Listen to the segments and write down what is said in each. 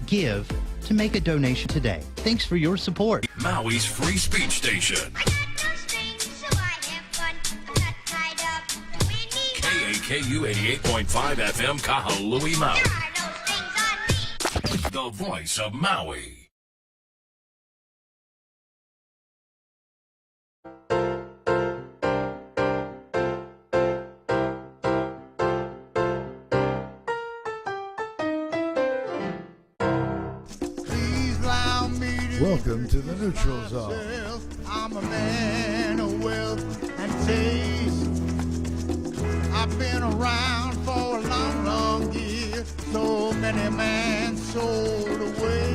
Give to make a donation today. Thanks for your support. Maui's free speech station. KAKU 88.5 FM Kahului, Maui. The voice of Maui. Welcome to the Neutral Zone. I'm a man of wealth and taste. I've been around for a long, long year. So many men sold away.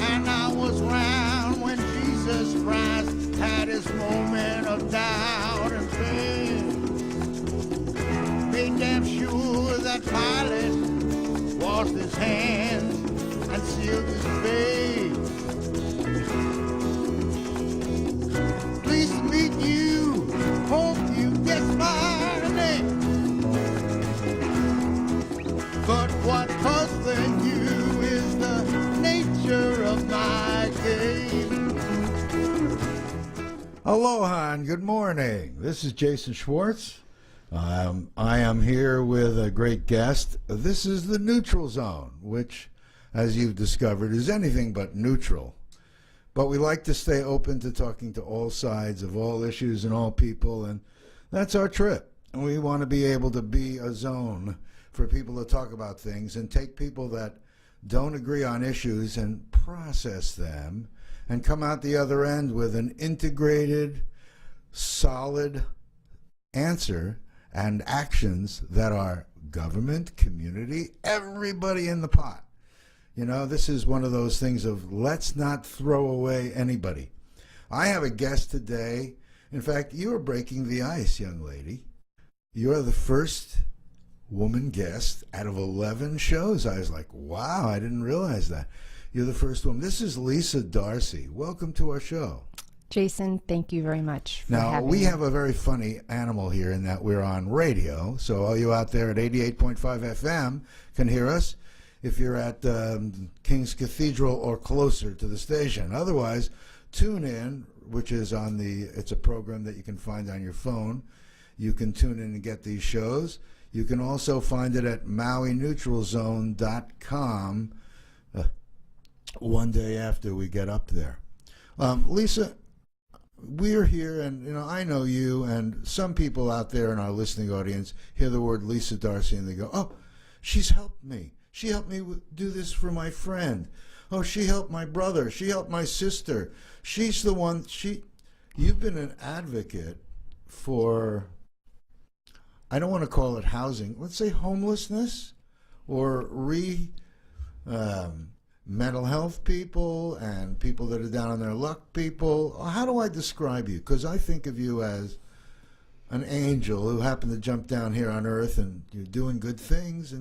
And I was around when Jesus Christ had his moment of doubt and pain. Made damn sure that Pilate washed his hands and sealed his face. Pleased to meet you. Hope you guess my name. But what puzzling you is the nature of my game. Aloha and good morning. This is Jason Schwartz. I am here with a great guest. This is the Neutral Zone, which, as you've discovered, is anything but neutral. But we like to stay open to talking to all sides of all issues and all people, and that's our trip. And we want to be able to be a zone for people to talk about things and take people that don't agree on issues and process them and come out the other end with an integrated, solid answer and actions that are government, community, everybody in the pot. You know, this is one of those things of let's not throw away anybody. I have a guest today. In fact, you are breaking the ice, young lady. You are the first woman guest out of 11 shows. I was like, wow, I didn't realize that. You're the first woman. This is LISA DARCY. Welcome to our show. Jason, thank you very much for now, having we me. have a very funny animal here in that we're on radio. So all you out there at 88.5 FM can hear us if you're at King's Cathedral or closer to the station. Otherwise, tune in, which is on it's a program that you can find on your phone. You can tune in and get these shows. You can also find it at MauiNeutralZone.com one day after we get up there. Lisa, we're here, and I know you, and some people out there in our listening audience hear the word LISA DARCY and they go, oh, she's helped me. She helped me do this for my friend. Oh, she helped my brother. She helped my sister. She's the one. You've been an advocate for, I don't want to call it housing, let's say homelessness or mental health people and people that are down on their luck people. How do I describe you? Because I think of you as an angel who happened to jump down here on earth, and you're doing good things.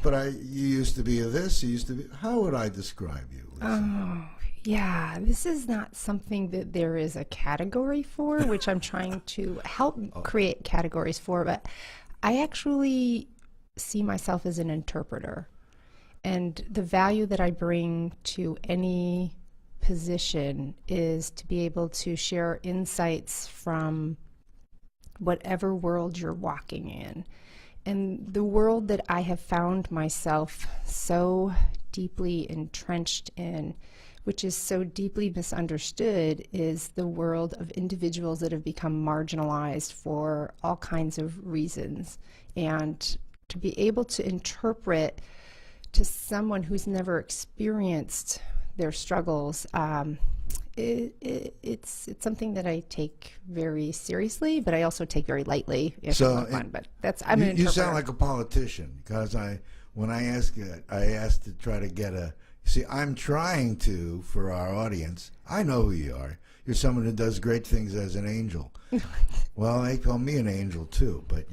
But you used to be this, you used to be. How would I describe you, Lisa? Oh, yeah. This is not something that there is a category for, which I'm trying to help create categories for. But I actually see myself as an interpreter. And the value that I bring to any position is to be able to share insights from whatever world you're walking in. And the world that I have found myself so deeply entrenched in, which is so deeply misunderstood, is the world of individuals that have become marginalized for all kinds of reasons. And to be able to interpret to someone who's never experienced their struggles, it's something that I take very seriously, but I also take very lightly. Fun. But I'm an interpreter. You sound like a politician, because when I asked to try to get I'm trying to, for our audience, I know who you are. You're someone who does great things as an angel. Well, they call me an angel too, but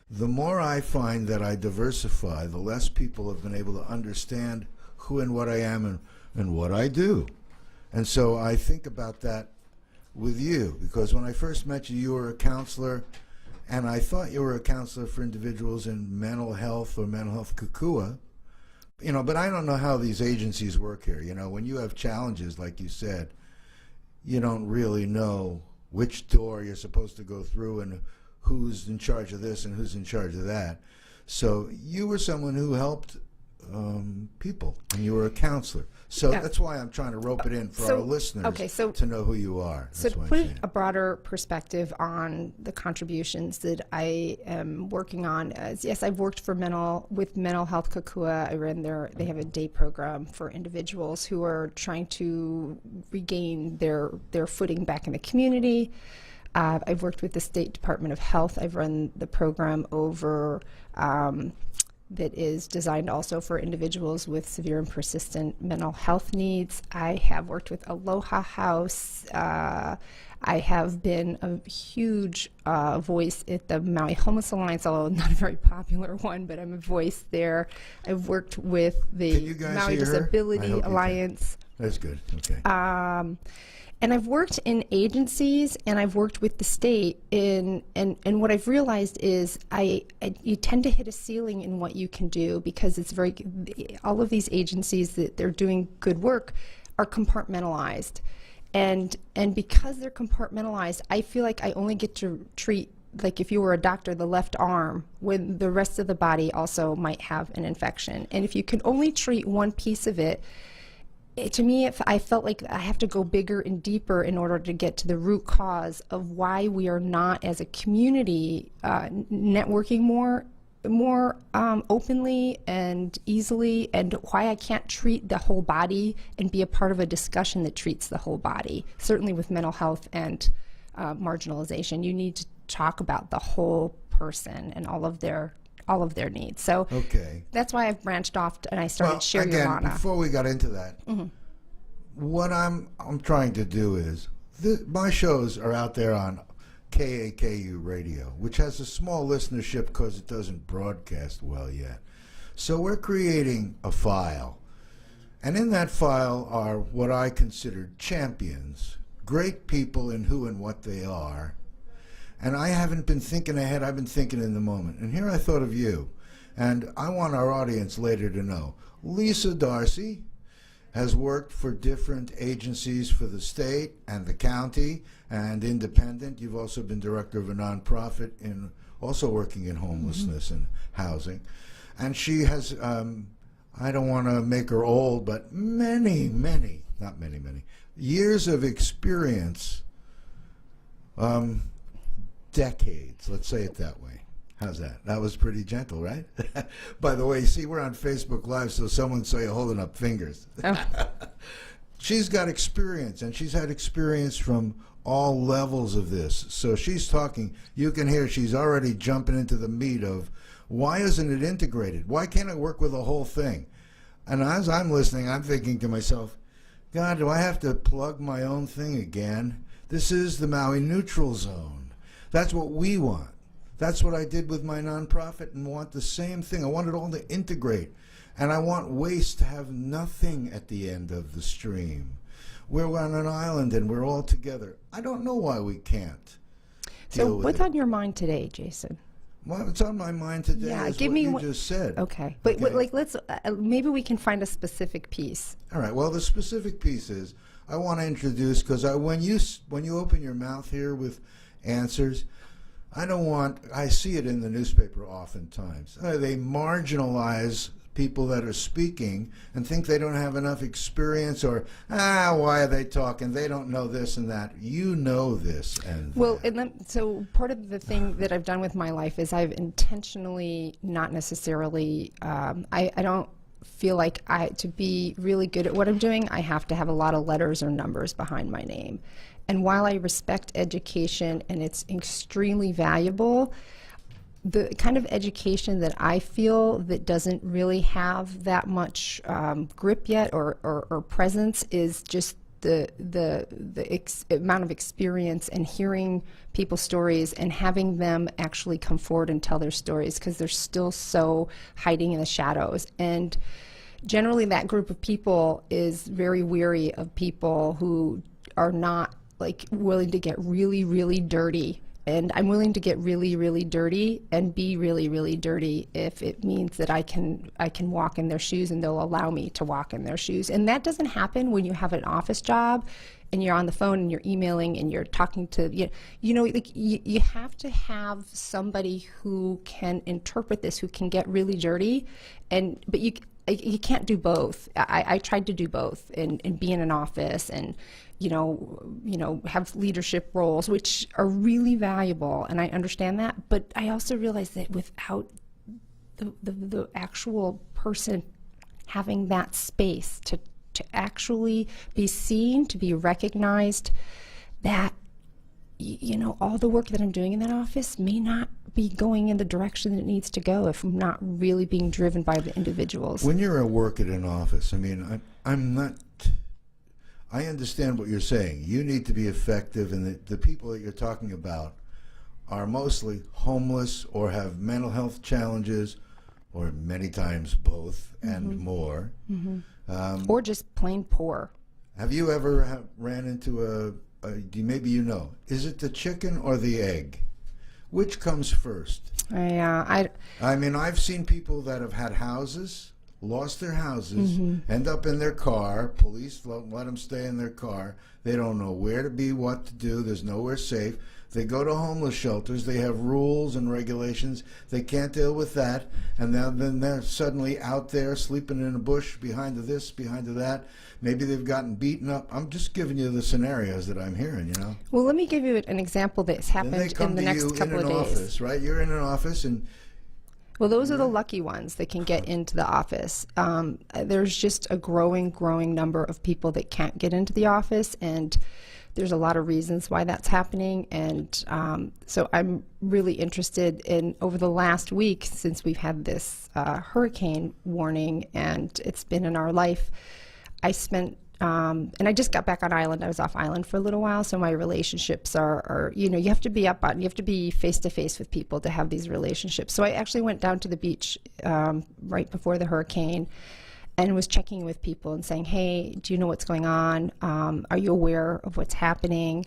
the more I find that I diversify, the less people have been able to understand who and what I am and what I do. And so I think about that with you, because when I first met you, you were a counselor, and I thought you were a counselor for individuals in mental health or mental health kukua, But I don't know how these agencies work here. When you have challenges, like you said, you don't really know which door you're supposed to go through and who's in charge of this and who's in charge of that. So you were someone who helped people, and you were a counselor. So that's why I'm trying to rope it in for our listeners to know who you are. So to put a broader perspective on the contributions that I am working on, yes, I've worked with Mental Health Kokua. I ran they have a day program for individuals who are trying to regain their footing back in the community. I've worked with the State Department of Health. I've run the program over that is designed also for individuals with severe and persistent mental health needs. I have worked with Aloha House. I have been a huge voice at the Maui Homeless Alliance, although not a very popular one, but I'm a voice there. I've worked with the Maui Disability Alliance. That's good. Okay. And I've worked in agencies, and I've worked with the state. And what I've realized is you tend to hit a ceiling in what you can do, because it's all of these agencies that they're doing good work are compartmentalized, and because they're compartmentalized, I feel like I only get to treat, like if you were a doctor, the left arm, when the rest of the body also might have an infection. And if you can only treat one piece of it, to me, I felt like I have to go bigger and deeper in order to get to the root cause of why we are not, as a community, networking more openly and easily, and why I can't treat the whole body and be a part of a discussion that treats the whole body. Certainly with mental health and marginalization, you need to talk about the whole person and all of their needs. So that's why I've branched off and I started ShareYourMana. Before we got into that, what I'm trying to do is, my shows are out there on KAKU radio, which has a small listenership because it doesn't broadcast well yet. So we're creating a file, and in that file are what I consider champions, great people in who and what they are. And I haven't been thinking ahead, I've been thinking in the moment. And here I thought of you. And I want our audience later to know. LISA DARCY has worked for different agencies for the state and the county and independent. You've also been director of a nonprofit also working in homelessness and housing. And she has, I don't want to make her old, but many years of experience, decades, let's say it that way. How's that? That was pretty gentle, right? By the way, see, we're on Facebook Live, so someone saw you holding up fingers. She's got experience, and she's had experience from all levels of this. So she's talking, you can hear she's already jumping into the meat of, why isn't it integrated? Why can't it work with the whole thing? And as I'm listening, I'm thinking to myself, God, do I have to plug my own thing again? This is the Maui Neutral Zone. That's what we want. That's what I did with my nonprofit, and want the same thing. I want it all to integrate. And I want waste to have nothing at the end of the stream. We're on an island and we're all together. I don't know why we can't. So what's on your mind today, Jason? What's on my mind today is what you just said. Okay. But like, let's maybe we can find a specific piece. All right. Well, the specific piece is, I want to introduce, because when you open your mouth here with answers, I see it in the newspaper oftentimes. They marginalize people that are speaking and think they don't have enough experience, or, why are they talking? They don't know this and that. You know this and well, that. So part of the thing that I've done with my life is I've intentionally not necessarily, I don't feel like to be really good at what I'm doing, I have to have a lot of letters or numbers behind my name. And while I respect education and it's extremely valuable, the kind of education that I feel that doesn't really have that much grip yet or presence is just the amount of experience and hearing people's stories and having them actually come forward and tell their stories, because they're still so hiding in the shadows. And generally that group of people is very weary of people who are not like willing to get really, really dirty And I'm willing to get really, really dirty and be really, really dirty if it means that I can walk in their shoes and they'll allow me to walk in their shoes. And that doesn't happen when you have an office job and you're on the phone and you're emailing and you're talking to, like you have to have somebody who can interpret this, who can get really dirty, but you can't do both. I tried to do both and be in an office and have leadership roles, which are really valuable, and I understand that. But I also realize that without the actual person having that space to actually be seen, to be recognized, that all the work that I'm doing in that office may not be going in the direction that it needs to go if I'm not really being driven by the individuals. When you're at work at an office, I understand what you're saying. You need to be effective, and the people that you're talking about are mostly homeless or have mental health challenges, or many times both and more. Or just plain poor. Have you ever ran into maybe is it the chicken or the egg? Which comes first? I've seen people that have had houses, lost their houses, end up in their car. Police won't let them stay in their car. They don't know where to be, what to do. There's nowhere safe. They go to homeless shelters. They have rules and regulations. They can't deal with that. And then they're suddenly out there sleeping in a bush behind this, behind that. Maybe they've gotten beaten up. I'm just giving you the scenarios that I'm hearing, Well, let me give you an example that's happened in the next couple of days. Office, right? You're in an office and... Well, those are the lucky ones that can get into the office. There's just a growing number of people that can't get into the office, and there's a lot of reasons why that's happening. And so I'm really interested in, over the last week, since we've had this hurricane warning and it's been in our life, I spent and I just got back on island. I was off island for a little while, so my relationships are you have to be you have to be face to face with people to have these relationships. So I actually went down to the beach right before the hurricane and was checking with people and saying, hey, do you know what's going on? Are you aware of what's happening?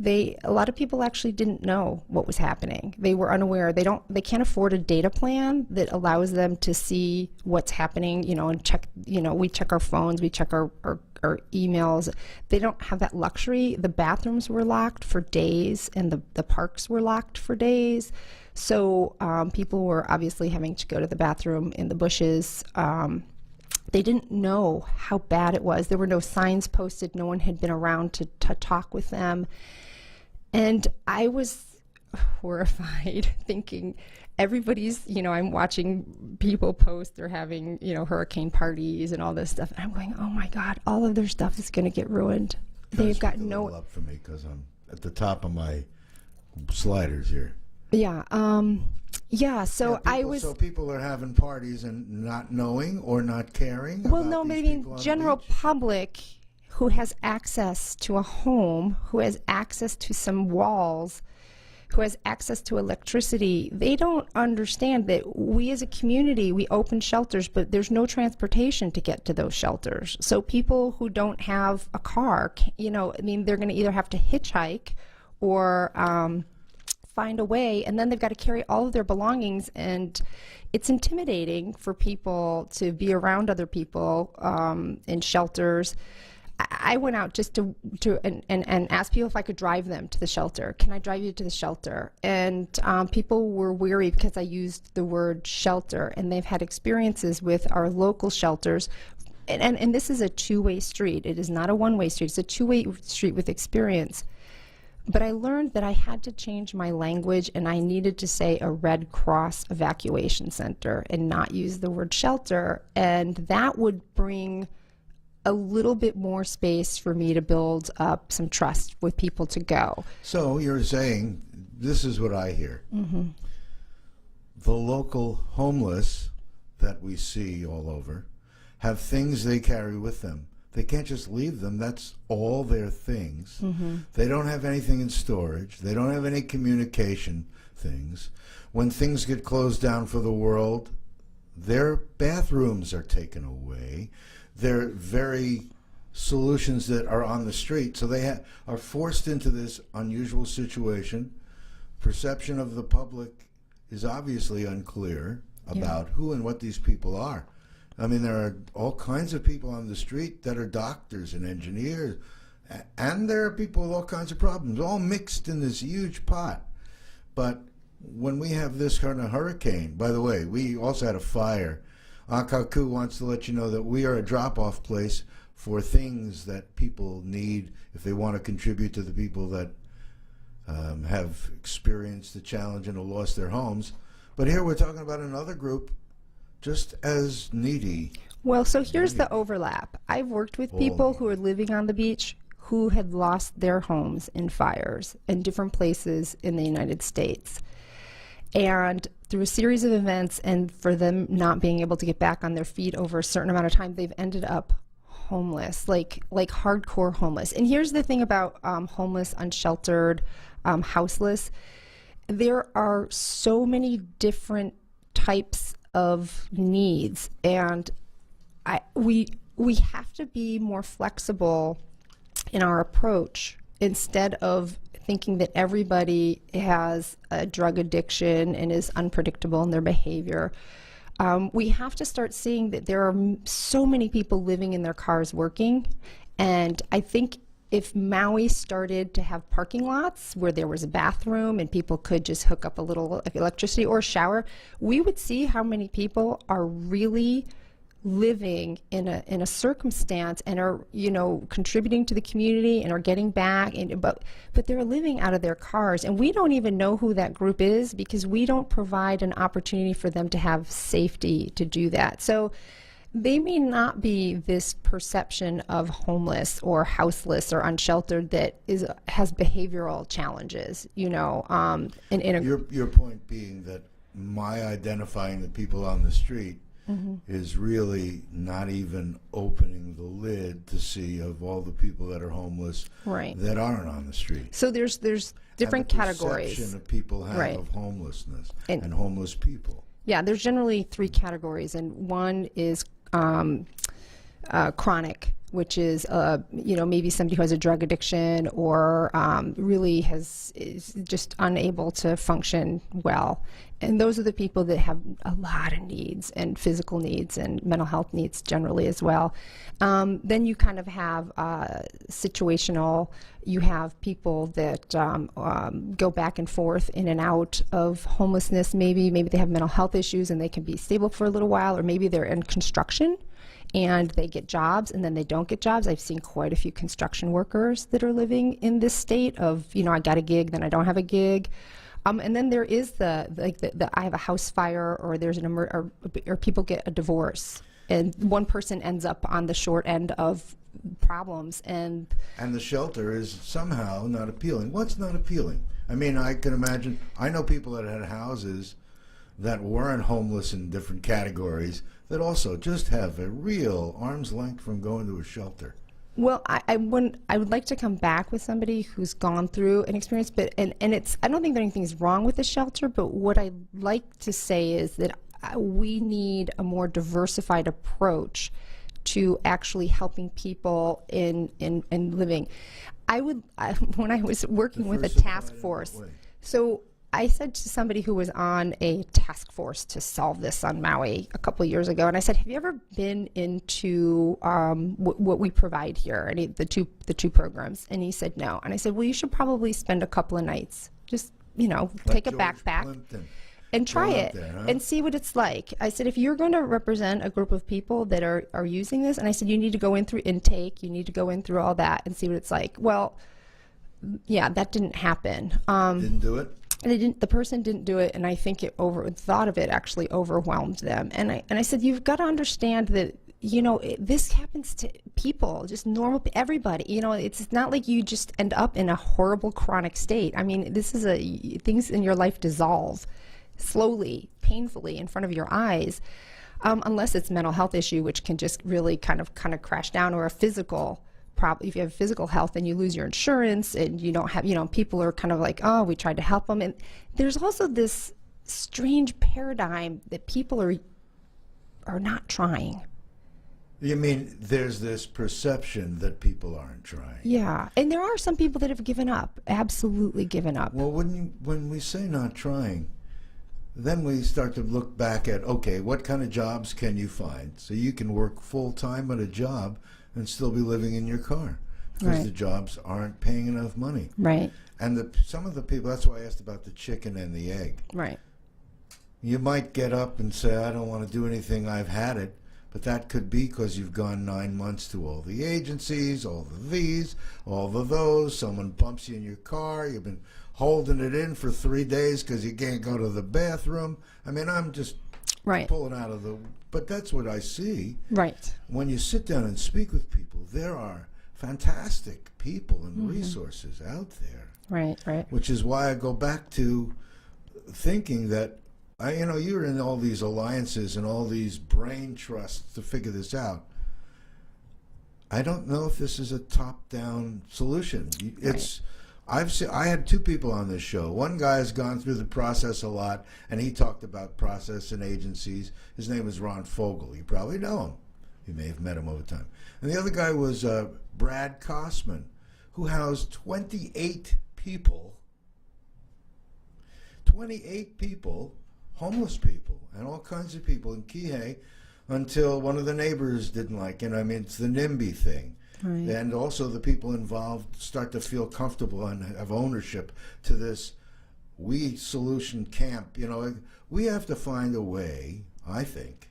A lot of people actually didn't know what was happening. They were unaware. They can't afford a data plan that allows them to see what's happening, and check, we check our phones, we check our emails. They don't have that luxury. The bathrooms were locked for days and the parks were locked for days. So people were obviously having to go to the bathroom in the bushes. They didn't know how bad it was. There were no signs posted. No one had been around to talk with them. And I was horrified, thinking everybody's, I'm watching people post they're having, hurricane parties and all this stuff. And I'm going, oh my God, all of their stuff is going to get ruined. They've got no... up for me because I'm at the top of my sliders here. Yeah. So people are having parties and not knowing or not caring. Well, no, maybe general public who has access to a home, who has access to some walls, who has access to electricity, they don't understand that we as a community, we open shelters, but there's no transportation to get to those shelters. So people who don't have a car, they're going to either have to hitchhike or find a way, and then they've got to carry all of their belongings, and it's intimidating for people to be around other people in shelters. I went out just to ask people if I could drive them to the shelter. Can I drive you to the shelter? And people were weary because I used the word shelter, and they've had experiences with our local shelters. And this is a two-way street. It is not a one-way street. It's a two-way street with experience. But I learned that I had to change my language, and I needed to say a Red Cross evacuation center and not use the word shelter. And that would bring a little bit more space for me to build up some trust with people to go. So you're saying, this is what I hear. Mm-hmm. The local homeless that we see all over have things they carry with them. They can't just leave them. That's all their things. Mm-hmm. They don't have anything in storage. They don't have any communication things. When things get closed down for the world, their bathrooms are taken away. They're very solutions that are on the street. So they are forced into this unusual situation. perception of the public is obviously unclear about who and what these people are. I mean, there are all kinds of people on the street that are doctors and engineers, and there are people with all kinds of problems, all mixed in this huge pot. But when we have this kind of hurricane, by the way, we also had a fire. Akaku wants to let you know that we are a drop-off place for things that people need if they want to contribute to the people that have experienced the challenge and have lost their homes. But here we're talking about another group just as needy. Well, so here's the overlap. I've worked with people who are living on the beach who had lost their homes in fires in different places in the United States. And through a series of events, and for them not being able to get back on their feet over a certain amount of time, they've ended up homeless, like hardcore homeless. And here's the thing about homeless, unsheltered, houseless. There are so many different types of needs, and we have to be more flexible in our approach instead of thinking that everybody has a drug addiction and is unpredictable in their behavior. We have to start seeing that there are so many people living in their cars working, and I think if Maui started to have parking lots where there was a bathroom and people could just hook up a little electricity or shower, we would see how many people are really living in a circumstance and are, you know, contributing to the community and are getting back, but they're living out of their cars, and we don't even know who that group is because we don't provide an opportunity for them to have safety to do that. So they may not be this perception of homeless or houseless or unsheltered that has behavioral challenges, you know. Your point being that my identifying the people on the street is really not even opening the lid to see of all the people that are homeless that aren't on the street. So there's different categories. Perception that people have of homelessness and homeless people. Yeah, there's generally 3 categories, and one is chronic, which is you know, maybe somebody who has a drug addiction or really is just unable to function well. And those are the people that have a lot of needs, and physical needs and mental health needs generally as well. Then you kind of have situational. You have people that go back and forth in and out of homelessness. Maybe they have mental health issues and they can be stable for a little while, or maybe they're in construction and they get jobs and then they don't get jobs. I've seen quite a few construction workers that are living in this state of, you know, I got a gig, then I don't have a gig. And then there is the I have a house fire, or there's or people get a divorce, and one person ends up on the short end of problems, and the shelter is somehow not appealing. What's not appealing? I mean, I can imagine. I know people that had houses that weren't homeless in different categories that also just have a real arm's length from going to a shelter. Well, I would like to come back with somebody who's gone through an experience, but and it's, I don't think that anything's wrong with the shelter, but what I like to say is that we need a more diversified approach to actually helping people in living. When I was working with a task force, so I said to somebody who was on a task force to solve this on Maui a couple of years ago, and I said, have you ever been into what we provide here, the two programs? And he said no. And I said, well, you should probably spend a couple of nights, just, you know, take a backpack and try it and see what it's like. I said, if you're going to represent a group of people that are using this, and I said, you need to go in through intake, you need to go in through all that and see what it's like. Well, yeah, that didn't happen. Didn't do it? The person didn't do it, and I think thought of it actually overwhelmed them. And I said, you've got to understand that, you know, this happens to people, just normal, everybody. You know, it's not like you just end up in a horrible chronic state. I mean, this is things in your life dissolve slowly, painfully in front of your eyes, unless it's a mental health issue, which can just really kind of crash down, or a physical problem. If you have physical health and you lose your insurance and you don't have, you know, people are kind of like, oh, we tried to help them. And there's also this strange paradigm that people are not trying. You mean there's this perception that people aren't trying? Yeah, and there are some people that have given up, absolutely given up. Well, when we say not trying, then we start to look back at, okay, what kind of jobs can you find? So you can work full-time at a job and still be living in your car because Right. the jobs aren't paying enough money. Right, And some of the people, that's why I asked about the chicken and the egg. right. You might get up and say, I don't want to do anything, I've had it. But that could be because you've gone 9 months to all the agencies, all the these, all the those. Someone bumps you in your car. You've been holding it in for 3 days because you can't go to the bathroom. I mean, I'm just Right. pulling out of the... But that's what I see. Right. When you sit down and speak with people, there are fantastic people and resources out there. Right, right. Which is why I go back to thinking that, you're in all these alliances and all these brain trusts to figure this out. I don't know if this is a top-down solution. I had 2 people on this show. One guy has gone through the process a lot, and he talked about process and agencies. His name is Ron Fogel. You probably know him. You may have met him over time. And the other guy was Brad Kosman, who housed 28 people, homeless people, and all kinds of people in Kihei, until one of the neighbors didn't like it. I mean, it's the NIMBY thing. Right. And also the people involved start to feel comfortable and have ownership to this we solution camp. We have to find a way, I think,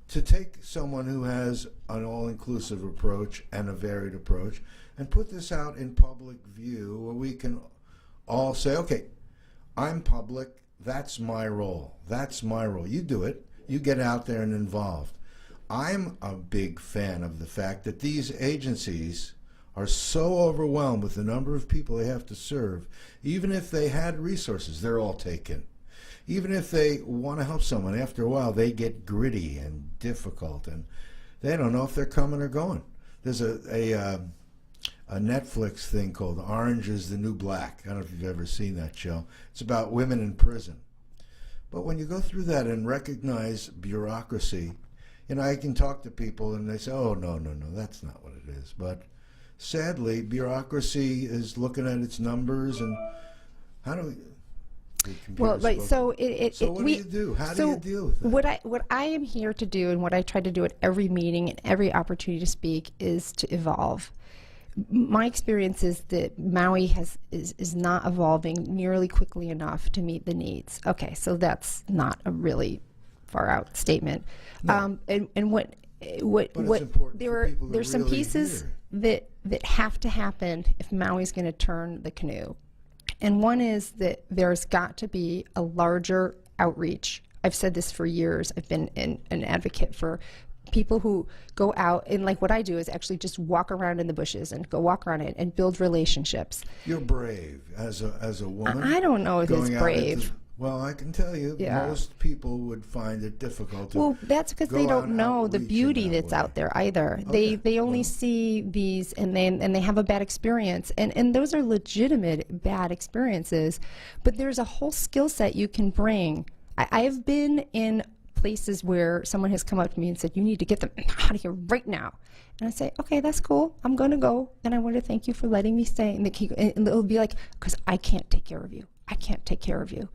to take someone who has an all-inclusive approach and a varied approach and put this out in public view where we can all say, okay, I'm public, that's my role. That's my role. You do it. You get out there and involved. I'm a big fan of the fact that these agencies are so overwhelmed with the number of people they have to serve. Even if they had resources, they're all taken. Even if they want to help someone, after a while they get gritty and difficult, and they don't know if they're coming or going. There's a Netflix thing called Orange is the New Black. I don't know if you've ever seen that show. It's about women in prison. But when you go through that and recognize bureaucracy, I can talk to people and they say, oh, no, that's not what it is. But sadly, bureaucracy is looking at its numbers, and how do we... Well, right. So So what do you do? How do you deal with that? What I am here to do, and what I try to do at every meeting and every opportunity to speak, is to evolve. My experience is that Maui is not evolving nearly quickly enough to meet the needs. Okay, so that's not a really far out statement. No. And what it's important for people to there's some really pieces hear. that have to happen if Maui's going to turn the canoe. And one is that there's got to be a larger outreach. I've said this for years. I've been an advocate for people who go out, and like what I do is actually just walk around in the bushes and go walk around it and build relationships. You're brave as a woman. I don't know if it's going out brave. Well, I can tell you, Yeah. most people would find it difficult to Well, that's because they go out don't and know the outreach in beauty that that's way. out there either. Okay, They only well. see these and they have a bad experience, and those are legitimate bad experiences. But there's a whole skill set you can bring. I have been in places where someone has come up to me and said, you need to get them out of here right now. And I say, okay, that's cool. I'm going to go, and I want to thank you for letting me stay. And it'll be like, because I can't take care of you. I can't take care of you.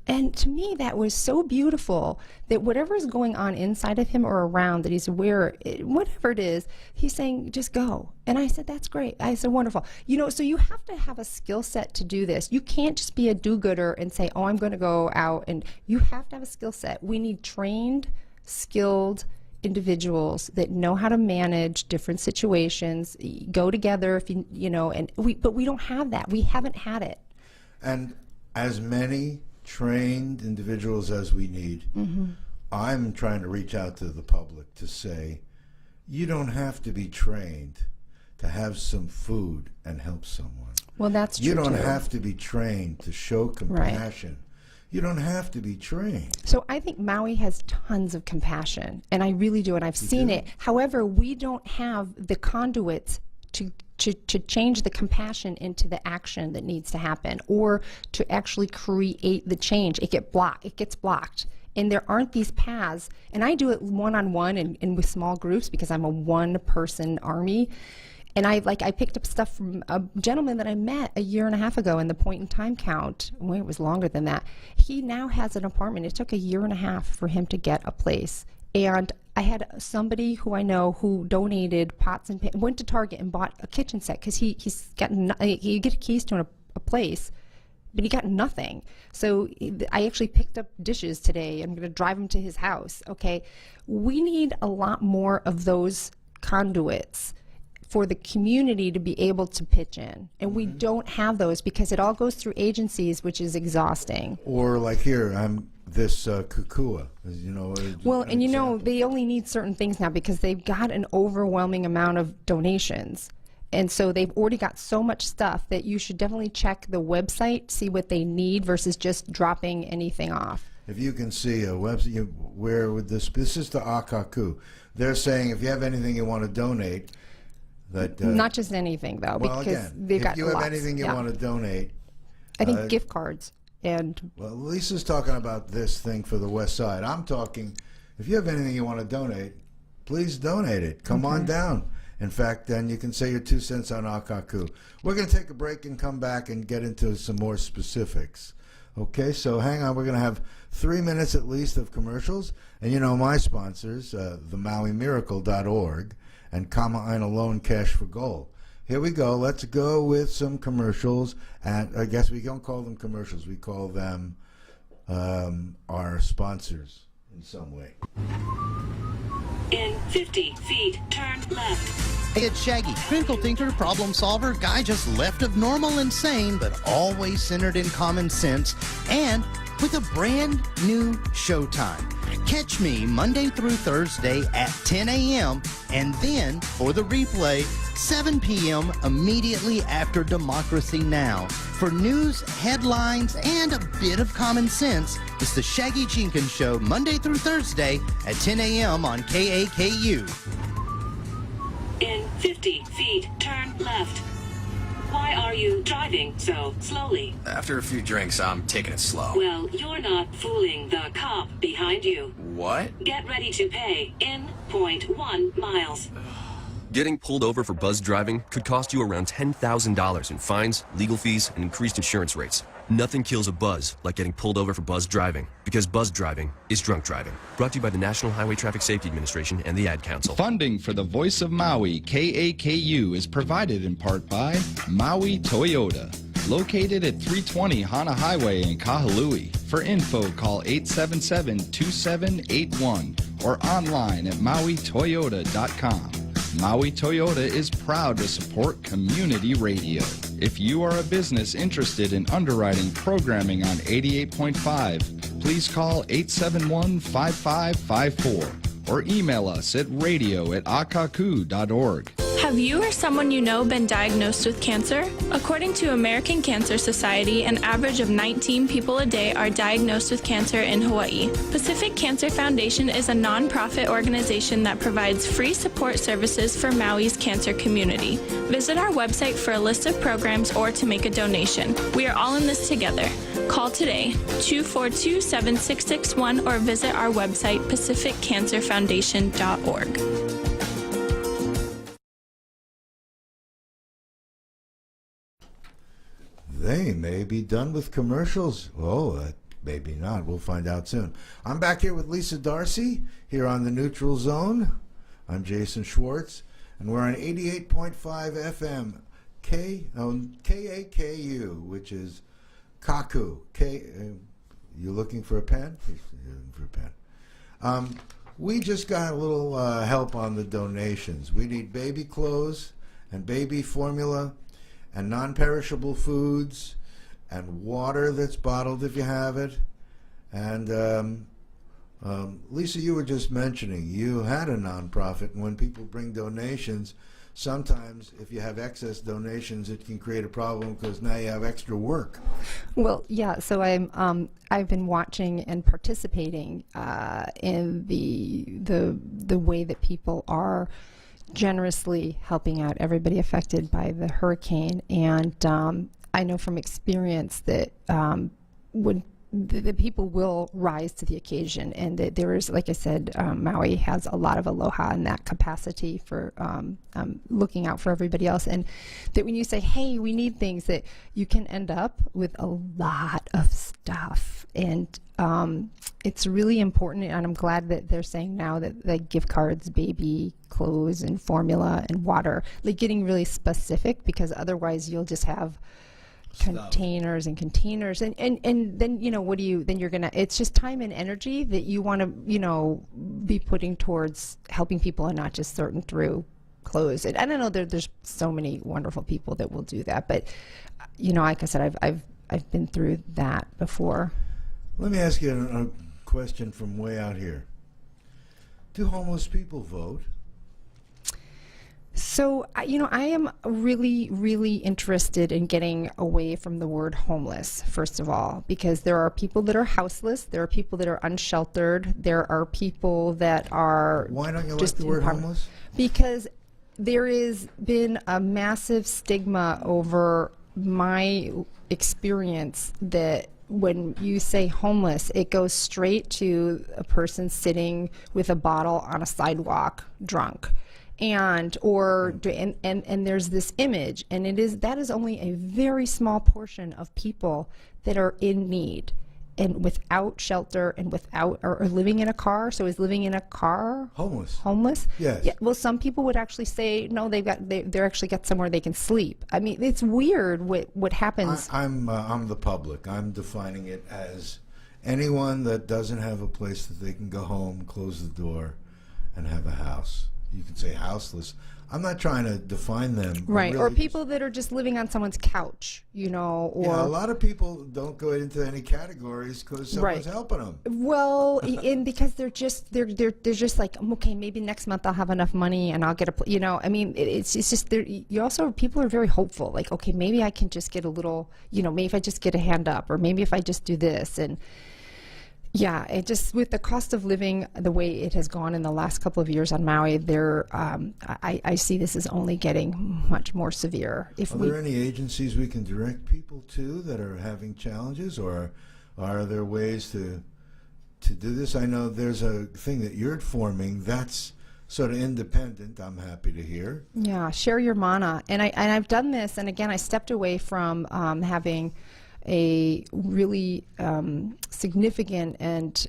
And to me, that was so beautiful that whatever is going on inside of him or around, that he's aware, whatever it is, he's saying, just go. And I said, that's great. I said, wonderful. So you have to have a skill set to do this. You can't just be a do-gooder and say, oh, I'm going to go out. And you have to have a skill set. We need trained, skilled individuals that know how to manage different situations, go together, but we don't have that. We haven't had it. And as many trained individuals as we need, I'm trying to reach out to the public to say, you don't have to be trained to have some food and help someone. Well, that's true. You don't too. have to be trained to show compassion. You don't have to be trained. So I think Maui has tons of compassion, and I really do, and I've seen it. However, we don't have the conduits to change the compassion into the action that needs to happen, or to actually create the change. It gets blocked. and there aren't these paths. And I do it one-on-one and with small groups because I'm a one-person army. And I picked up stuff from a gentleman that I met a year and a half ago in the point in time count. Well, it was longer than that. He now has an apartment. It took a year and a half for him to get a place. And I had somebody who I know who donated pots and pans, went to Target and bought a kitchen set because he get keys to a place, but he got nothing. So I actually picked up dishes today. I'm going to drive them to his house. Okay, we need a lot more of those conduits for the community to be able to pitch in. And we don't have those because it all goes through agencies, which is exhausting. Or like here, I'm this kukua, you know. Well, and you know, they only need certain things now because they've got an overwhelming amount of donations. And so they've already got so much stuff that you should definitely check the website, see what they need versus just dropping anything off. If you can see a website, where would this is the Akaku. They're saying if you have anything you want to donate, that not just anything though, well, because again, they've got if you have lots. anything you want to donate, I think gift cards and. Well, Lisa's talking about this thing for the West Side. I'm talking, if you have anything you want to donate, please donate it. Come on down. In fact, then you can say your 2 cents on Akaku. We're going to take a break and come back and get into some more specifics. Okay, so hang on. We're going to have 3 minutes at least of commercials. And you know my sponsors, the MauiMiracle.org and Kama Aina Loan Cash for Gold. Here we go. Let's go with some commercials. And I guess we don't call them commercials. We call them our sponsors in some way. In 50 feet, turn left. Hey, it's Shaggy, critical thinker, problem solver, guy just left of normal and sane, but always centered in common sense, and with a brand new showtime. Catch me Monday through Thursday at 10 a.m. and then for the replay, 7 p.m. immediately after Democracy Now! For news, headlines, and a bit of common sense, it's the Shaggy Jenkins Show Monday through Thursday at 10 a.m. on KAKU. In 50 feet, turn left. Why are you driving so slowly? After a few drinks, I'm taking it slow. Well, you're not fooling the cop behind you. What? Get ready to pay in 0.1 miles. Getting pulled over for buzz driving could cost you around $10,000 in fines, legal fees, and increased insurance rates. Nothing kills a buzz like getting pulled over for buzz driving, because buzz driving is drunk driving. Brought to you by the National Highway Traffic Safety Administration and the Ad Council. Funding for the Voice of Maui, KAKU, is provided in part by Maui Toyota, located at 320 Hana Highway in Kahului. For info, call 877-2781 or online at MauiToyota.com. Maui Toyota is proud to support community radio. If you are a business interested in underwriting programming on 88.5, please call 871-5554 or email us at radio@akaku.org. Have you or someone you know been diagnosed with cancer? According to American Cancer Society, an average of 19 people a day are diagnosed with cancer in Hawaii. Pacific Cancer Foundation is a nonprofit organization that provides free support services for Maui's cancer community. Visit our website for a list of programs or to make a donation. We are all in this together. Call today, 242-7661, or visit our website, pacificcancerfoundation.org. They may be done with commercials. Oh, maybe not. We'll find out soon. I'm back here with Lisa Darcy here on the Neutral Zone. I'm Jason Schwartz, and we're on 88.5 FM KAKU, which is Kaku. You looking for a pen? Looking for a pen. We just got a little help on the donations. We need baby clothes and baby formula and non-perishable foods and water that's bottled if you have it. And Lisa, you were just mentioning you had a nonprofit, and when people bring donations, sometimes if you have excess donations, it can create a problem because now you have extra work. Well, yeah. So I've been watching and participating in the way that people are generously helping out everybody affected by the hurricane, and I know from experience that when the people will rise to the occasion, and that there is, like I said, Maui has a lot of aloha in that capacity for looking out for everybody else, and that when you say, hey, we need things, that you can end up with a lot of stuff, and it's really important, and I'm glad that they're saying now that like gift cards, baby clothes, and formula, and water, like getting really specific, because otherwise you'll just have containers and containers, and then, you know, what do you, then you're gonna, it's just time and energy that you want to, you know, be putting towards helping people and not just sorting through clothes. And I don't know, there's so many wonderful people that will do that, but you know, like I said, I've been through that before. Let me ask you a question from way out here. Do homeless people vote? So, you know, I am really, really interested in getting away from the word homeless, first of all, because there are people that are houseless, there are people that are unsheltered, there are people that are... Why don't you like the word homeless? Because there has been a massive stigma over my experience that when you say homeless, it goes straight to a person sitting with a bottle on a sidewalk drunk. And there's this image, and that is only a very small portion of people that are in need and without shelter and without or living in a car. So is living in a car homeless? Yes. Yeah. Well, some people would actually say no. They're actually got somewhere they can sleep. I mean, it's weird what happens. I'm the public. I'm defining it as anyone that doesn't have a place that they can go home, close the door, and have a house. You can say houseless. I'm not trying to define them. Right, really or people that are just living on someone's couch, you know, or... Yeah, a lot of people don't go into any categories because someone's helping them. Well, and because they're just like, okay, maybe next month I'll have enough money and I'll get a, you know, I mean, it's just, you also, people are very hopeful, like, okay, maybe I can just get a little, you know, maybe if I just get a hand up, or maybe if I just do this, and... Yeah, it just, with the cost of living the way it has gone in the last couple of years on Maui, I see this as only getting much more severe. Are there any agencies we can direct people to that are having challenges, or are there ways to do this? I know there's a thing that you're forming that's sort of independent. I'm happy to hear. Yeah, ShareYourMana, and I've done this, and again, I stepped away from having a really significant and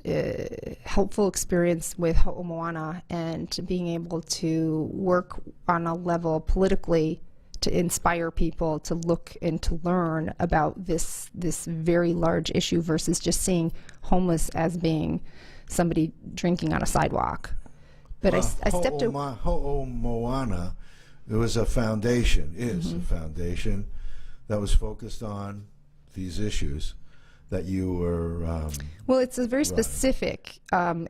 helpful experience with Ho'omoana, and being able to work on a level politically to inspire people to look and to learn about this very large issue, versus just seeing homeless as being somebody drinking on a sidewalk. But I stepped away. Ho'omoana, it was a foundation, a foundation that was focused on these issues that you were well, it's a very specific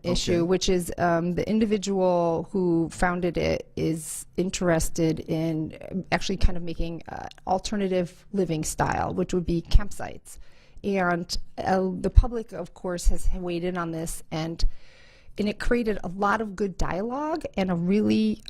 issue, which is the individual who founded it is interested in actually kind of making alternative living style, which would be campsites, and the public, of course, has weighed in on this, and it created a lot of good dialogue and a really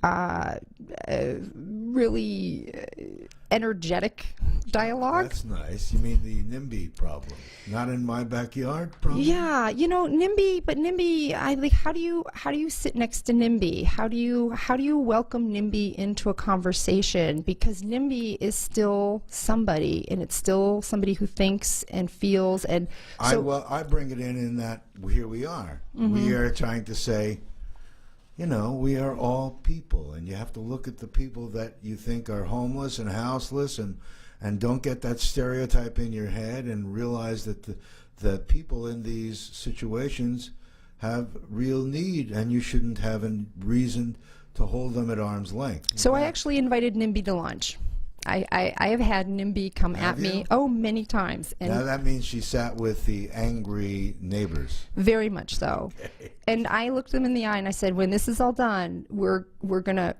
energetic dialogue. That's nice. You mean the NIMBY problem? Not in my backyard problem? Yeah, you know, NIMBY, I like, how do you sit next to NIMBY? How do you welcome NIMBY into a conversation? Because NIMBY is still somebody, and it's still somebody who thinks and feels, and so I bring it in that here we are. We are trying to say, you know, we are all people, and you have to look at the people that you think are homeless and houseless, and don't get that stereotype in your head, and realize that the people in these situations have real need, and you shouldn't have a reason to hold them at arm's length. So I actually invited NIMBY to lunch. I have had NIMBY come at me, many times. And now that means she sat with the angry neighbors. Very much so. Okay. And I looked them in the eye and I said, when this is all done, we're gonna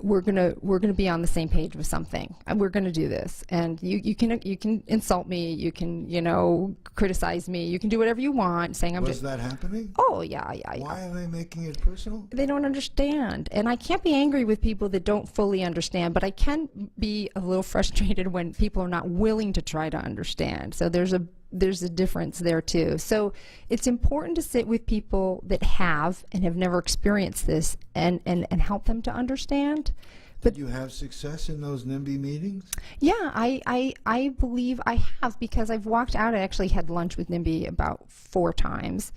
be on the same page with something. And we're gonna do this. And you can insult me, you can, you know, criticize me, you can do whatever you want, saying I'm Was that happening? Oh yeah. Why are they making it personal? They don't understand. And I can't be angry with people that don't fully understand, but I can be a little frustrated when people are not willing to try to understand. So there's a there's a difference there too. So it's important to sit with people that have and have never experienced this and help them to understand. Did you have success in those NIMBY meetings? Yeah, I believe I have, because I've walked out. I actually had lunch with NIMBY about 4 times.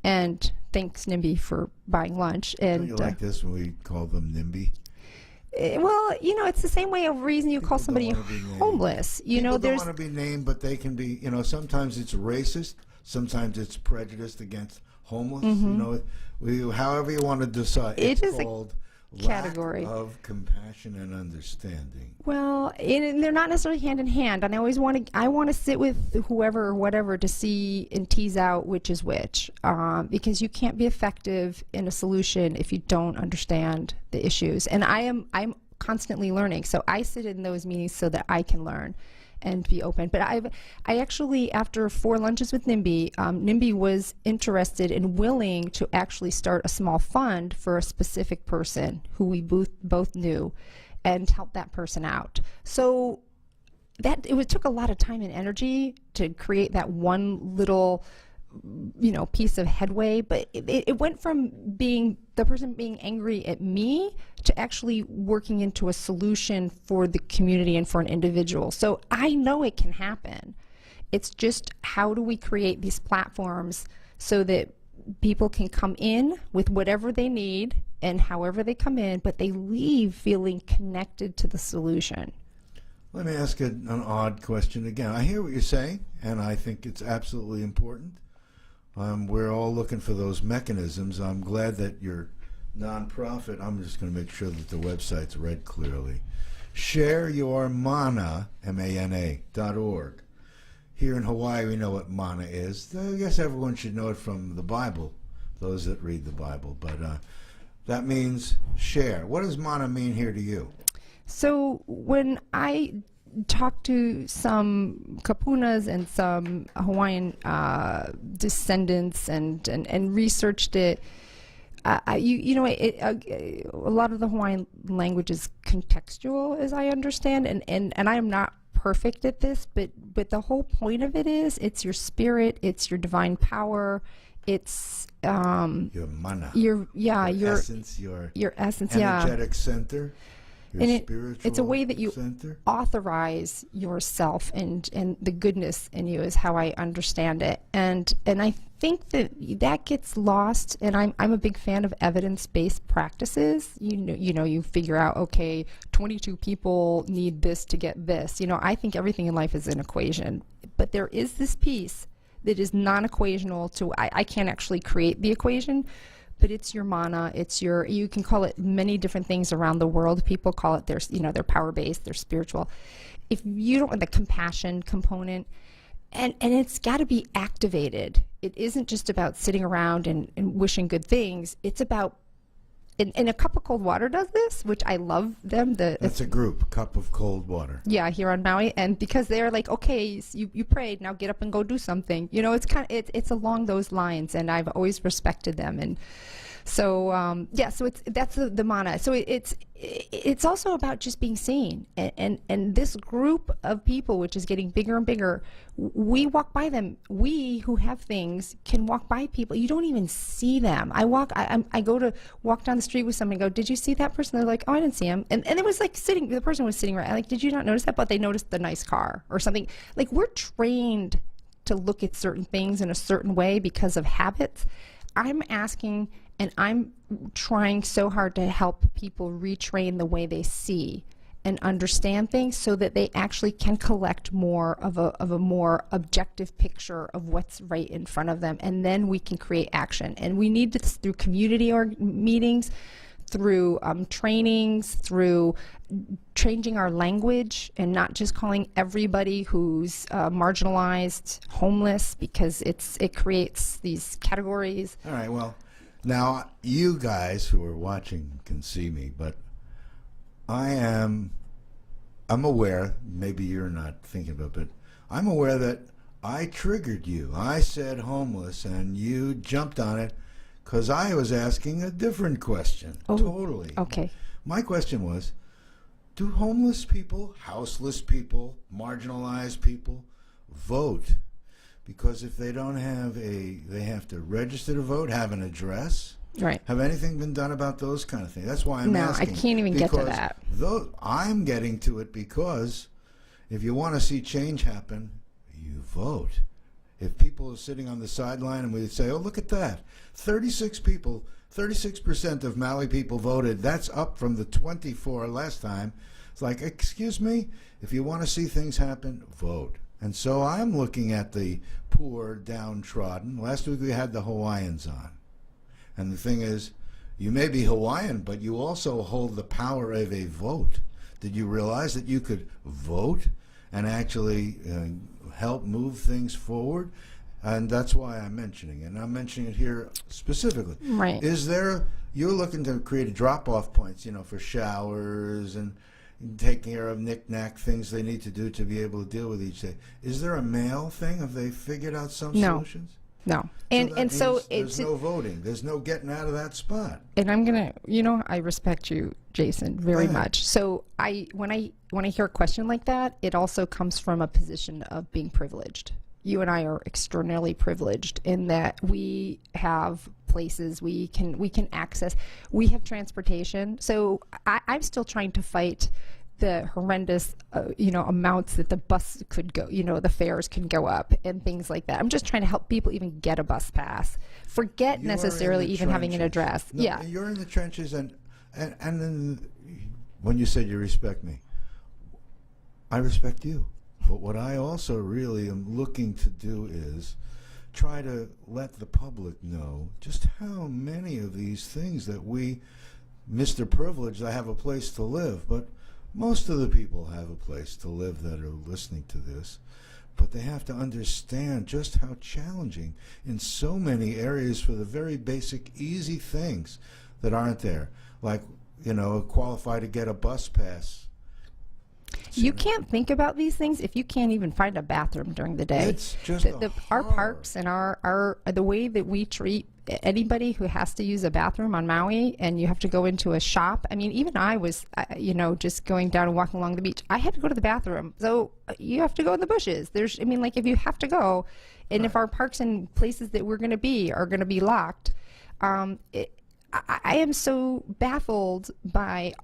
And thanks, NIMBY, for buying lunch. And don't you like this when we call them NIMBY? Well, you know, it's the same way of reason you call somebody homeless. You know, there's don't want to be named, but they can be. You know, sometimes it's racist, sometimes it's prejudiced against homeless. You know, however you want to decide. It is called category lack of compassion and understanding. Well, they're not necessarily hand in hand, and I want to sit with whoever or whatever to see and tease out which is which, because you can't be effective in a solution if you don't understand the issues. And I'm constantly learning, so I sit in those meetings so that I can learn and be open. But I actually, after 4 lunches with NIMBY, NIMBY was interested and willing to actually start a small fund for a specific person who we both knew, and help that person out. So it took a lot of time and energy to create that one little, you know, piece of headway, but it went from being the person being angry at me to actually working into a solution for the community and for an individual. So I know it can happen. It's just, how do we create these platforms so that people can come in with whatever they need and however they come in, but they leave feeling connected to the solution. Let me ask an odd question again. I hear what you're saying, and I think it's absolutely important. We're all looking for those mechanisms. I'm glad that your nonprofit, I'm just going to make sure that the website's read clearly, ShareYourMana, MANA.org. Here in Hawaii, we know what mana is. I guess everyone should know it from the Bible, those that read the Bible. But that means share. What does mana mean here to you? So when I talked to some kapunas and some Hawaiian descendants and researched it, a lot of the Hawaiian language is contextual, as I understand, and I am not perfect at this, but the whole point of it is, it's your spirit, it's your divine power, it's your mana, your essence, your energetic center. And it's a way that you authorize yourself, and the goodness in you is how I understand it. And I think that gets lost, and I'm a big fan of evidence-based practices. You figure out, okay, 22 people need this to get this. You know, I think everything in life is an equation, but there is this piece that is non-equational to, I can't actually create the equation, but it's your mana, you can call it many different things around the world. People call it their power-based, their spiritual. If you don't want the compassion component, and it's got to be activated. It isn't just about sitting around and wishing good things. It's about, and A Cup of Cold Water does this, which I love them. That's a group, Cup of Cold Water. Yeah, here on Maui, and because they're like, okay, you prayed, now get up and go do something. You know, it's along those lines, and I've always respected them. And so so that's the mana. So it's also about just being seen, and this group of people, which is getting bigger and bigger, we walk by them. We who have things can walk by people. You don't even see them. I go to walk down the street with somebody and go, did you see that person? They're like, oh, I didn't see him. And it was like the person was sitting right, like, did you not notice that? But they noticed the nice car or something. Like, we're trained to look at certain things in a certain way because of habits. I'm asking, and I'm trying so hard to help people retrain the way they see and understand things, so that they actually can collect more of a more objective picture of what's right in front of them, and then we can create action. And we need this through community meetings, through trainings, through changing our language, and not just calling everybody who's marginalized homeless, because it creates these categories. All right, well, now you guys who are watching can see me, but I'm aware, maybe you're not thinking about it, but I'm aware that I triggered you. I said homeless, and you jumped on it because I was asking a different question. Oh, totally. Okay. My question was, do homeless people, houseless people, marginalized people vote? Because if they don't have they have to register to vote, have an address. Right. Have anything been done about those kind of things? That's why I'm asking. No, I can't even get to that. I'm getting to it because if you want to see change happen, you vote. If people are sitting on the sideline and we say, oh, look at that, 36% of Maui people voted. That's up from the 24 last time. It's like, excuse me, if you want to see things happen, vote. And so I'm looking at the poor, downtrodden. Last week we had the Hawaiians on. And the thing is, you may be Hawaiian, but you also hold the power of a vote. Did you realize that you could vote and actually help move things forward? And that's why I'm mentioning it. And I'm mentioning it here specifically. Right. You're looking to create drop-off points, for showers and taking care of knick-knack things they need to do to be able to deal with each day. Is there a mail thing? Have they figured out some solutions? No. So there's no voting. There's no getting out of that spot. And I'm going to, I respect you, Jason, very much. So when I hear a question like that, it also comes from a position of being privileged. You and I are extraordinarily privileged in that we have places we can access. We have transportation. So I'm still trying to fight the horrendous, amounts that the bus could go, the fares can go up and things like that. I'm just trying to help people even get a bus pass. Forget necessarily even having an address. No, yeah. You're in the trenches, and then when you said you respect me, I respect you. But what I also really am looking to do is try to let the public know just how many of these things that we, Mr. Privileged, I have a place to live, but most of the people have a place to live that are listening to this. But they have to understand just how challenging in so many areas for the very basic, easy things that aren't there. Like, qualify to get a bus pass. You can't think about these things if you can't even find a bathroom during the day. It's just our parks and our the way that we treat anybody who has to use a bathroom on Maui, and you have to go into a shop. I mean, even I was, just going down and walking along the beach. I had to go to the bathroom, so you have to go in the bushes. If you have to go, and if our parks and places that we're going to be are going to be locked, I am so baffled by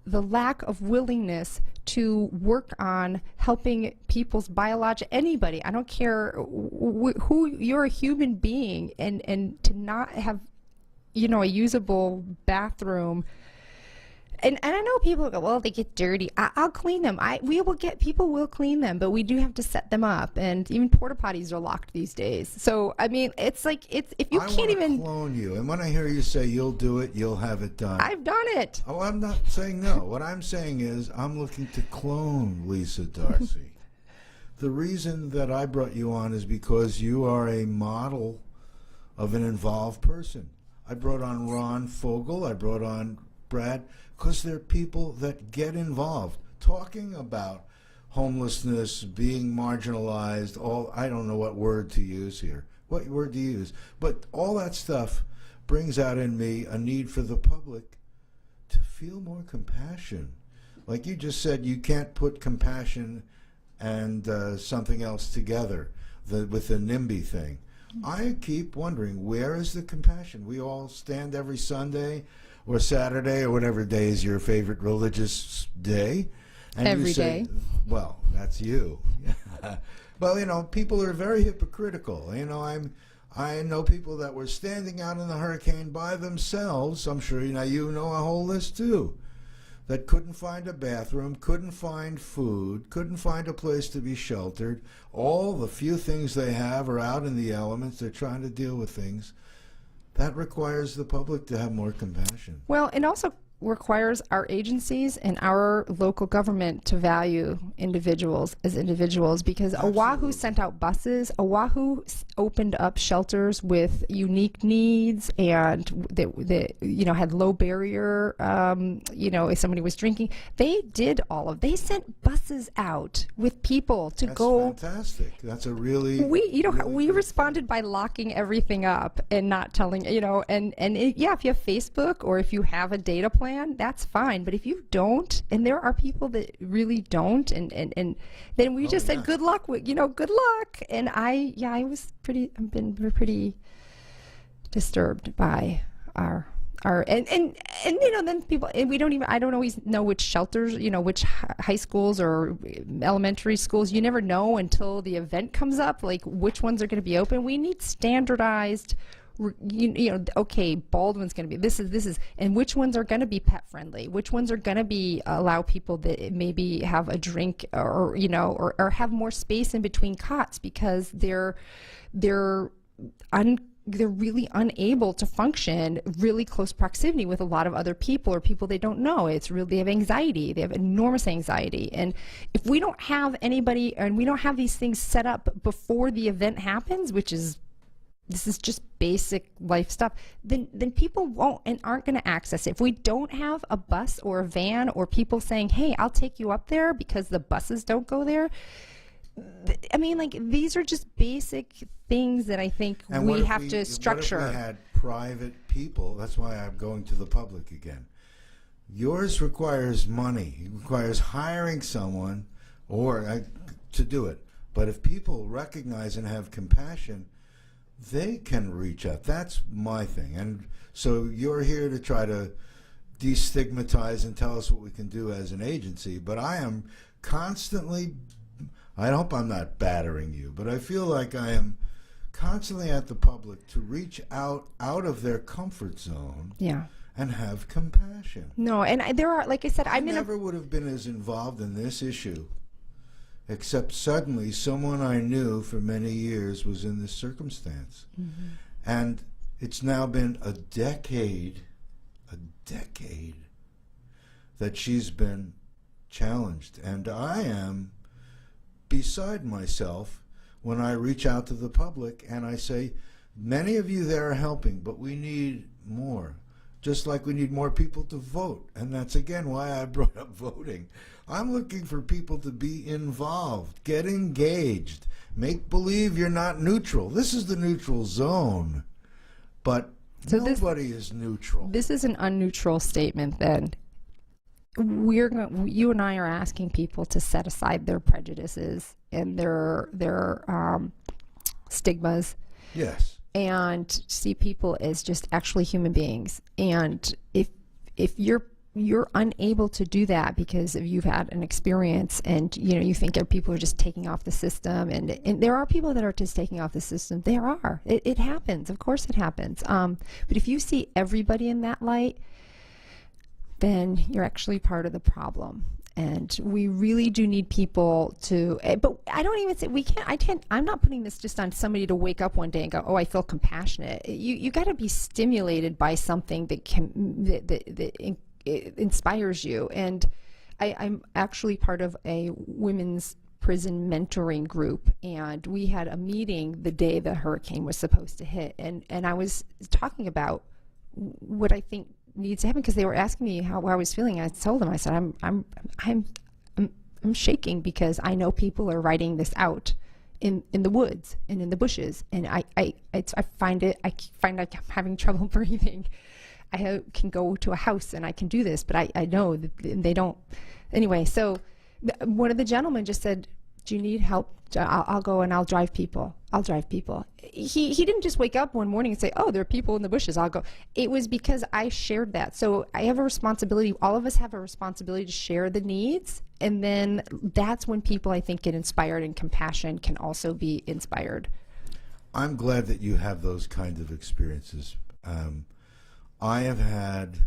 the lack of willingness to work on helping people's anybody. I don't care who you're, a human being, and to not have, a usable bathroom. And I know people go, well, they get dirty. I'll clean them. People will clean them, but we do have to set them up. And even porta potties are locked these days. So, I mean, if you can't even. I want to clone you. And when I hear you say you'll do it, you'll have it done. I've done it. Oh, I'm not saying no. What I'm saying is I'm looking to clone Lisa Darcy. The reason that I brought you on is because you are a model of an involved person. I brought on Ron Fogel. I brought on Brad, because they're people that get involved, talking about homelessness, being marginalized, I don't know what word to use here. What word to use? But all that stuff brings out in me a need for the public to feel more compassion. Like you just said, you can't put compassion and something else together with the NIMBY thing. I keep wondering, where is the compassion? We all stand every Sunday or Saturday or whatever day is your favorite religious day. And every day. Well, that's you. Well, people are very hypocritical. I know people that were standing out in the hurricane by themselves. I'm sure you know a whole list too, that couldn't find a bathroom, couldn't find food, couldn't find a place to be sheltered. All the few things they have are out in the elements. They're trying to deal with things. That requires the public to have more compassion. Well, it also requires our agencies and our local government to value individuals as individuals, because Absolutely. Oahu sent out buses. Oahu opened up shelters with unique needs and that had low barrier. If somebody was drinking, they sent buses out with people to go. That's fantastic. That's a really we responded by locking everything up and not telling if you have Facebook or if you have a data plan. plan, that's fine. But if you don't, and there are people that really don't, and then we just said, good luck with, good luck. And I've been pretty disturbed by our and then people, and I don't always know which shelters, which high schools or elementary schools. You never know until the event comes up, like which ones are going to be open. We need standardized, okay, Baldwin's going to be, this is, and which ones are going to be pet friendly, which ones are going to be allow people that maybe have a drink or have more space in between cots, because they're really unable to function really close proximity with a lot of other people or people they don't know. They have anxiety. They have enormous anxiety. And if we don't have anybody, and we don't have these things set up before the event happens, this is just basic life stuff, then people won't and aren't going to access it. If we don't have a bus or a van or people saying, hey, I'll take you up there because the buses don't go there, I mean, like, these are just basic things that I think we have to structure. What if we had private people? That's why I'm going to the public again. Yours requires money. It requires hiring someone to do it. But if people recognize and have compassion, they can reach out. That's my thing. And so you're here to try to destigmatize and tell us what we can do as an agency. But I am constantly, I hope I'm not battering you, but I feel like I am constantly at the public to reach out of their comfort zone. Yeah. And have compassion. No, and there are, like I said, I never would have been as involved in this issue, except suddenly someone I knew for many years was in this circumstance. Mm-hmm. And it's now been a decade that she's been challenged. And I am beside myself when I reach out to the public and I say, many of you there are helping, but we need more. Just like we need more people to vote. And that's, again, why I brought up voting. I'm looking for people to be involved, get engaged, make believe you're not neutral. This is the neutral zone, but nobody is neutral. This is an unneutral statement, then. You and I are asking people to set aside their prejudices and their stigmas. Yes. And see people as just actually human beings. And if you're unable to do that because you've had an experience and you think people are just taking off the system, and there are people that are just taking off the system. There are. It happens. Of course it happens. But if you see everybody in that light, then you're actually part of the problem. And we really do need people to, but I don't even say I'm not putting this just on somebody to wake up one day and go, oh, I feel compassionate. You got to be stimulated by something that inspires you. And I'm actually part of a women's prison mentoring group, and we had a meeting the day the hurricane was supposed to hit, and I was talking about what I think needs to happen, because they were asking me how I was feeling. I told them, I said, I'm shaking because I know people are writing this out in the woods and in the bushes, and I find like I'm having trouble breathing. I can go to a house and I can do this, but I know that they don't. Anyway, so one of the gentlemen just said, do you need help? I'll go and I'll drive people. He didn't just wake up one morning and say, oh, there are people in the bushes, I'll go. It was because I shared that. So I have a responsibility. All of us have a responsibility to share the needs. And then that's when people, I think, get inspired, and compassion can also be inspired. I'm glad that you have those kinds of experiences. I have had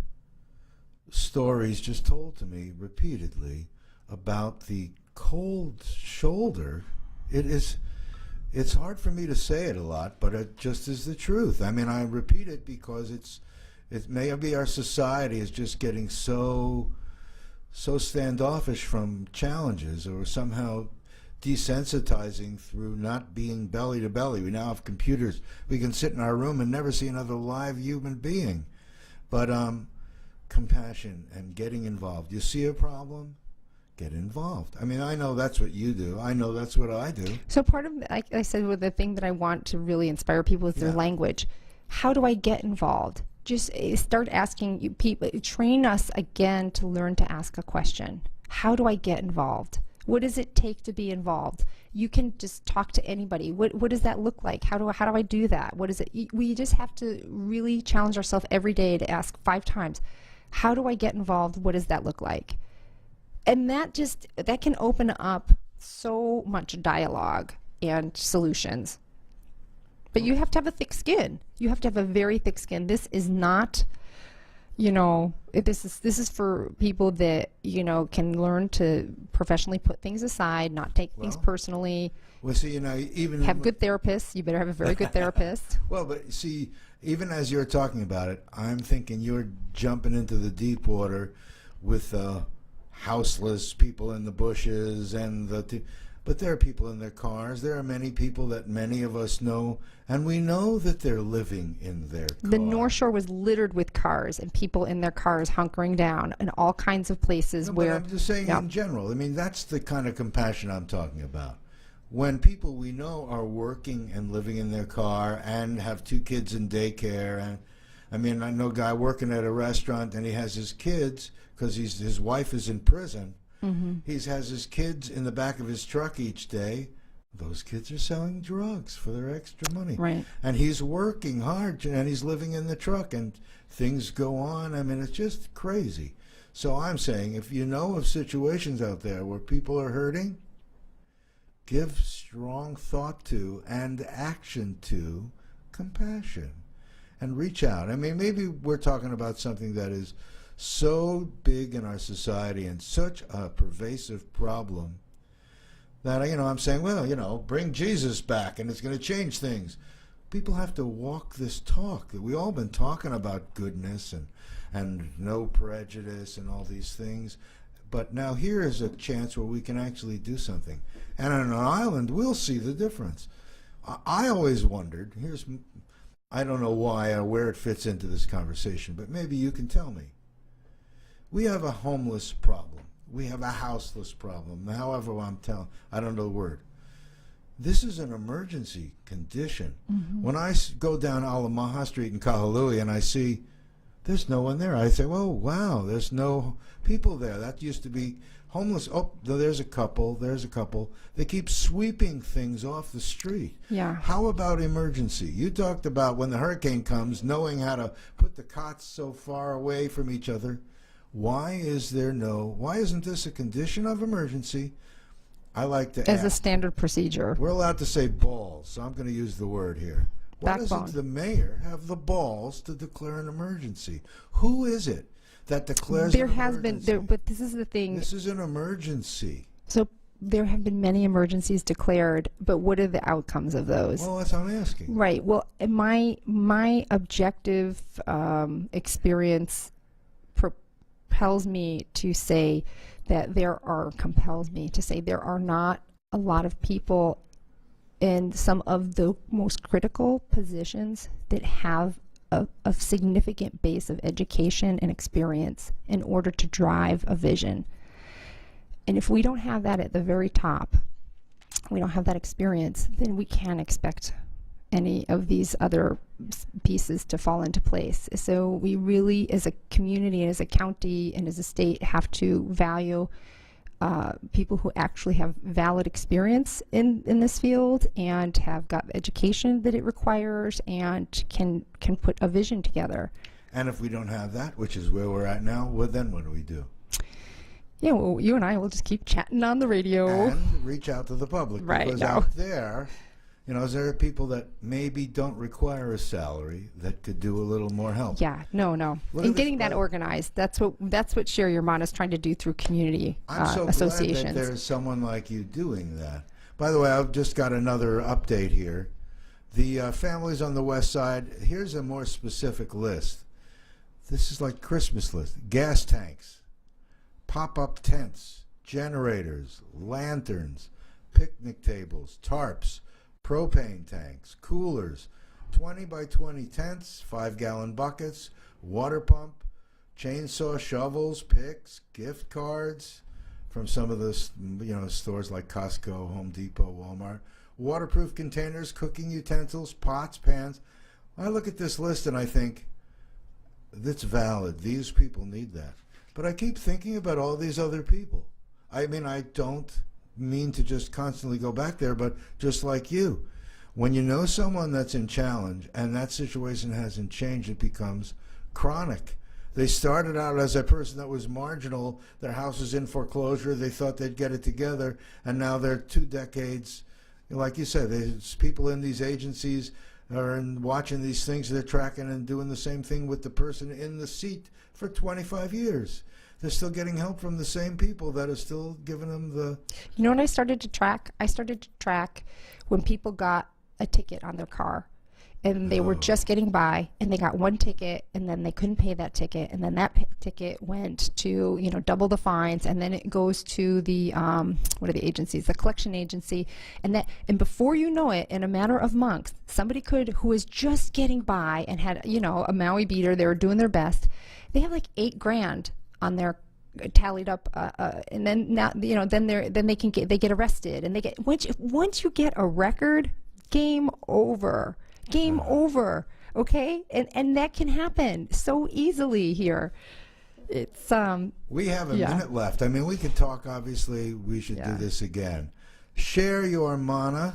stories just told to me repeatedly about the cold shoulder. It's hard for me to say it a lot, but it just is the truth. I mean, I repeat it because it may be our society is just getting so standoffish from challenges, or somehow desensitizing through not being belly to belly. We now have computers. We can sit in our room and never see another live human being. But compassion and getting involved. You see a problem? Get involved. I mean, I know that's what you do. I know that's what I do. So part of, like I said, with the thing that I want to really inspire people is their language. How do I get involved? just start asking people, train us again to learn to ask a question. How do I get involved? What does it take to be involved? You can just talk to anybody. What does that look like? How do I do that? What is it? We just have to really challenge ourselves every day to ask 5 times, how do I get involved? What does that look like? And that can open up so much dialogue and solutions. But you have to have a thick skin. You have to have a very thick skin. This is not, this is for people that, can learn to professionally put things aside, not take things personally. Well, see, even have good therapists. You better have a very good therapist. Well, but see, even as you're talking about it, I'm thinking you're jumping into the deep water with houseless people in the bushes but there are people in their cars. There are many people that many of us know, and we know that they're living in their car. The North Shore was littered with cars and people in their cars hunkering down in all kinds of places where... But I'm just saying in general. I mean, that's the kind of compassion I'm talking about. When people we know are working and living in their car and have 2 kids in daycare, and I mean, I know a guy working at a restaurant and he has his kids because his wife is in prison. Mm-hmm. He has his kids in the back of his truck each day. Those kids are selling drugs for their extra money. Right. And he's working hard, and he's living in the truck, and things go on. I mean, it's just crazy. So I'm saying, if you know of situations out there where people are hurting, give strong thought to and action to compassion and reach out. I mean, maybe we're talking about something that is so big in our society and such a pervasive problem that, I'm saying, well, bring Jesus back and it's going to change things. People have to walk this talk. We've all been talking about goodness and no prejudice and all these things. But now here is a chance where we can actually do something. And on an island, we'll see the difference. I always wondered, I don't know why or where it fits into this conversation, but maybe you can tell me. We have a homeless problem. We have a houseless problem. However, I don't know the word. This is an emergency condition. Mm-hmm. When I go down Alamaha Street in Kahului and I see there's no one there, I say, "Oh, wow, there's no people there. That used to be homeless." Oh, there's a couple. They keep sweeping things off the street. Yeah. How about emergency? You talked about when the hurricane comes, knowing how to put the cots so far away from each other. Why isn't this a condition of emergency? I like to as a standard procedure. We're allowed to say balls, so I'm going to use the word here. Why doesn't the mayor have the balls to declare an emergency? Who is it that declares an emergency? But this is the thing. This is an emergency. So there have been many emergencies declared, but what are the outcomes of those? Well, that's what I'm asking. Right. Well, my objective experience compels me to say there are not a lot of people in some of the most critical positions that have a significant base of education and experience in order to drive a vision. And if we don't have that at the very top, we don't have that experience, then we can't expect any of these other pieces to fall into place. So we really, as a community, as a county, and as a state, have to value people who actually have valid experience in this field and have got the education that it requires and can put a vision together. And if we don't have that, which is where we're at now, then what do we do? Yeah, well, you and I will just keep chatting on the radio. And reach out to the public. Right. Because out there, there are people that maybe don't require a salary that could do a little more help. Yeah, no. And getting that organized, that's what ShareYourMana is trying to do through community associations. I'm so glad that there's someone like you doing that. By the way, I've just got another update here. The families on the west side, here's a more specific list. This is like Christmas list. Gas tanks, pop-up tents, generators, lanterns, picnic tables, tarps, propane tanks, coolers, 20 by 20 tents, 5-gallon buckets, water pump, chainsaw, shovels, picks, gift cards from some of the stores like Costco, Home Depot, Walmart, waterproof containers, cooking utensils, pots, pans. I look at this list and I think, that's valid. These people need that. But I keep thinking about all these other people. I mean, I don't mean to just constantly go back there, but just like you, when you know someone that's in challenge and that situation hasn't changed, it becomes chronic. They started out as a person that was marginal. Their house was in foreclosure. They thought they'd get it together, and now they're 2 decades. Like you said, there's people in these agencies are watching these things. They're tracking and doing the same thing with the person in the seat for 25 years. They're still getting help from the same people that are still giving them the... You know what I started to track? I started to track when people got a ticket on their car. And they were just getting by, and they got 1 ticket, and then they couldn't pay that ticket, and then that ticket went to, you know, double the fines, and then it goes to the what are the agencies? The collection agency, and before you know it, in a matter of months, somebody who was just getting by and had, you know, a Maui beater, they were doing their best, they have like $8,000 on their tallied up, and then now, you know, then they get arrested, and they get once you get a record, game over. Game over, okay? And that can happen so easily here. It's We have a minute left. I mean, we could talk. Obviously, we should do this again. ShareYourMana,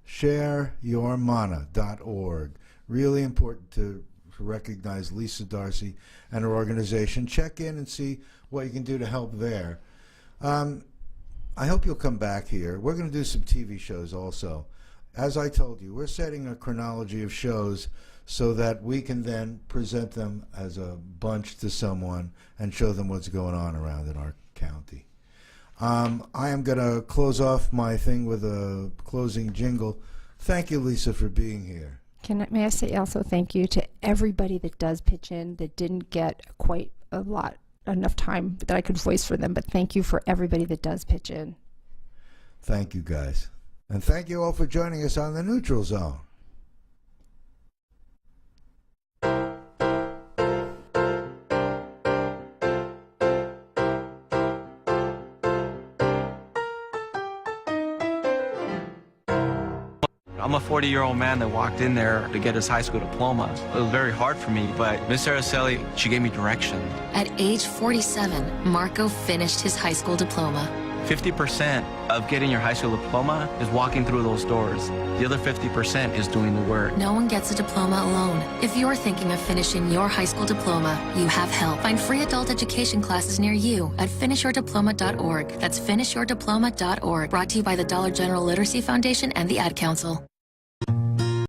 ShareYourMana.org. Really important to recognize Lisa Darcy and her organization. Check in and see what you can do to help there. I hope you'll come back here. We're going to do some TV shows also. As I told you, we're setting a chronology of shows so that we can then present them as a bunch to someone and show them what's going on around in our county. I am going to close off my thing with a closing jingle. Thank you, Lisa, for being here. May I say also thank you to everybody that does pitch in that didn't get quite enough time that I could voice for them, but thank you for everybody that does pitch in. Thank you, guys. And thank you all for joining us on the Neutral Zone. I'm a 40-year-old man that walked in there to get his high school diploma. It was very hard for me, but Miss Araceli, she gave me direction. At age 47, Marco finished his high school diploma. 50% of getting your high school diploma is walking through those doors. The other 50% is doing the work. No one gets a diploma alone. If you're thinking of finishing your high school diploma, you have help. Find free adult education classes near you at finishyourdiploma.org. That's finishyourdiploma.org. Brought to you by the Dollar General Literacy Foundation and the Ad Council.